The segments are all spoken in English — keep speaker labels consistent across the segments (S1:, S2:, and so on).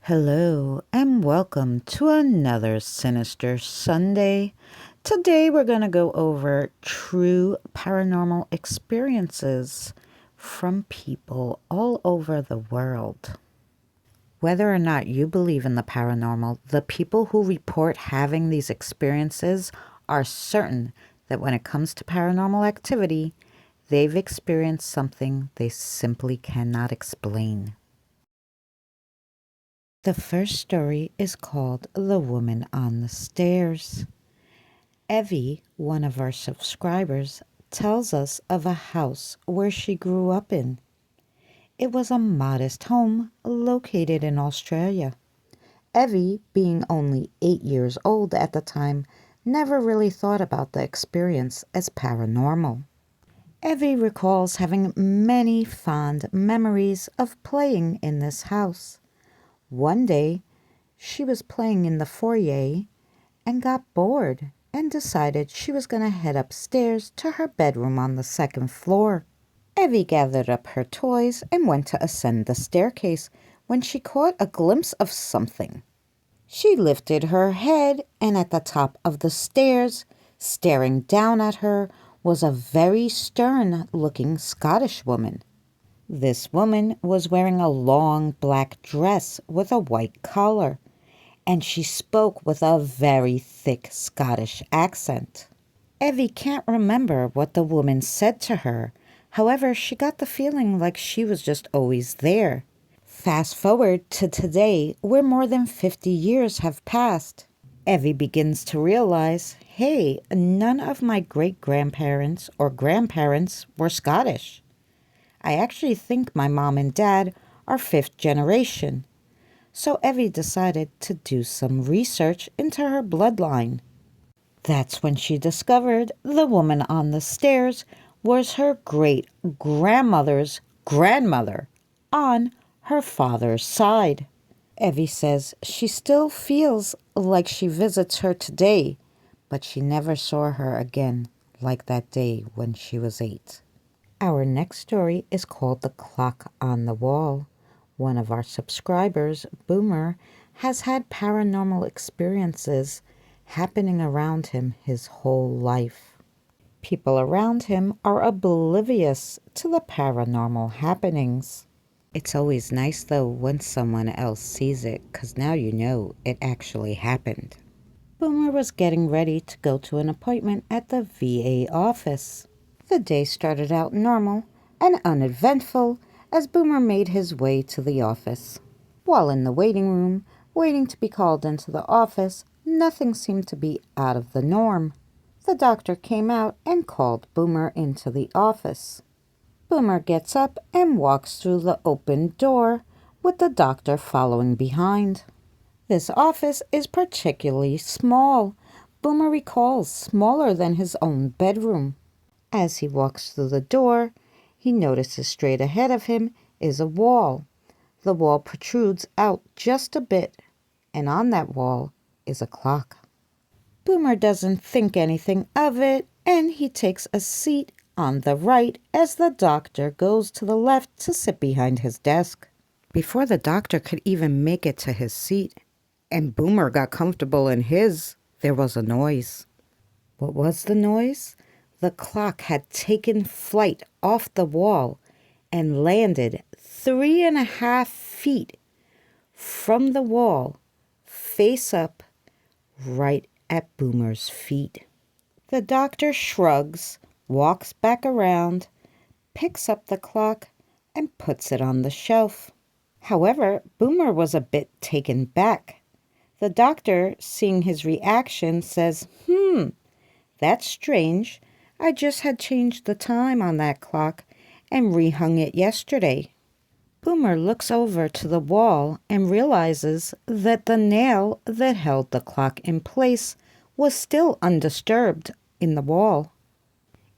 S1: Hello and welcome to another Sinister Sunday. Today we're going to go over true paranormal experiences from people all over the world. Whether or not you believe in the paranormal, the people who report having these experiences are certain that when it comes to paranormal activity, they've experienced something they simply cannot explain. The first story is called The Woman on the Stairs. Evie, one of our subscribers, tells us of a house where she grew up in. It was a modest home located in Australia. Evie, being only 8 years old at the time, never really thought about the experience as paranormal. Evie recalls having many fond memories of playing in this house. One day, she was playing in the foyer and got bored and decided she was going to head upstairs to her bedroom on the second floor. Evie gathered up her toys and went to ascend the staircase when she caught a glimpse of something. She lifted her head, and at the top of the stairs, staring down at her, was a very stern-looking Scottish woman. This woman was wearing a long black dress with a white collar, and she spoke with a very thick Scottish accent. Evie can't remember what the woman said to her. However, she got the feeling like she was just always there. Fast forward to today, where more than 50 years have passed. Evie begins to realize, hey, none of my great-grandparents or grandparents were Scottish. I actually think my mom and dad are fifth generation. So Evie decided to do some research into her bloodline. That's when she discovered the woman on the stairs was her great-grandmother's grandmother on her father's side. Evie says she still feels like she visits her today, but she never saw her again like that day when she was 8. Our next story is called The Clock on the Wall. One of our subscribers, Boomer, has had paranormal experiences happening around him his whole life. People around him are oblivious to the paranormal happenings. It's always nice, though, when someone else sees it, because now you know it actually happened. Boomer was getting ready to go to an appointment at the VA office. The day started out normal and uneventful as Boomer made his way to the office. While in the waiting room, waiting to be called into the office, nothing seemed to be out of the norm. The doctor came out and called Boomer into the office. Boomer gets up and walks through the open door with the doctor following behind. This office is particularly small. Boomer recalls smaller than his own bedroom. As he walks through the door, he notices straight ahead of him is a wall. The wall protrudes out just a bit, and on that wall is a clock. Boomer doesn't think anything of it, and he takes a seat on the right as the doctor goes to the left to sit behind his desk. Before the doctor could even make it to his seat, and Boomer got comfortable in his, there was a noise. What was the noise? The clock had taken flight off the wall and landed 3.5 feet from the wall, face up, right at Boomer's feet. The doctor shrugs, walks back around, picks up the clock, and puts it on the shelf. However, Boomer was a bit taken back. The doctor, seeing his reaction, says, that's strange. I just had changed the time on that clock and rehung it yesterday. Boomer looks over to the wall and realizes that the nail that held the clock in place was still undisturbed in the wall.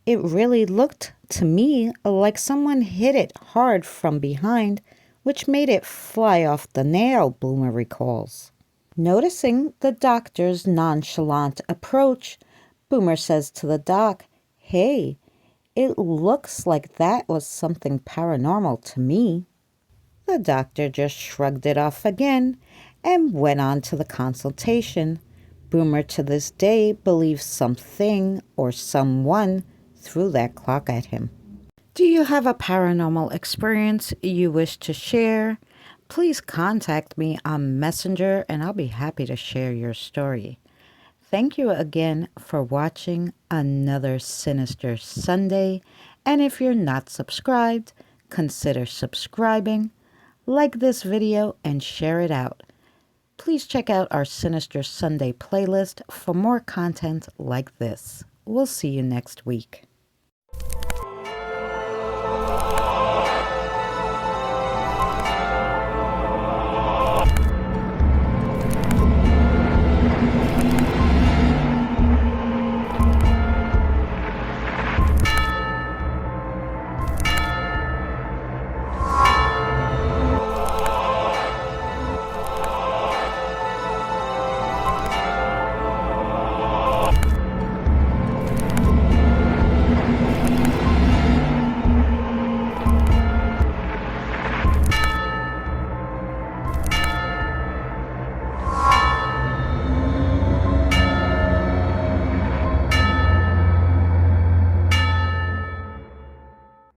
S1: It really looked to me like someone hit it hard from behind, which made it fly off the nail, Boomer recalls. Noticing the doctor's nonchalant approach, Boomer says to the doc, "Hey, it looks like that was something paranormal to me." The doctor just shrugged it off again and went on to the consultation. Boomer to this day believes something or someone threw that clock at him. Do you have a paranormal experience you wish to share? Please contact me on Messenger and I'll be happy to share your story. Thank you again for watching another Sinister Sunday. And if you're not subscribed, consider subscribing, like this video, and share it out. Please check out our Sinister Sunday playlist for more content like this. We'll see you next week.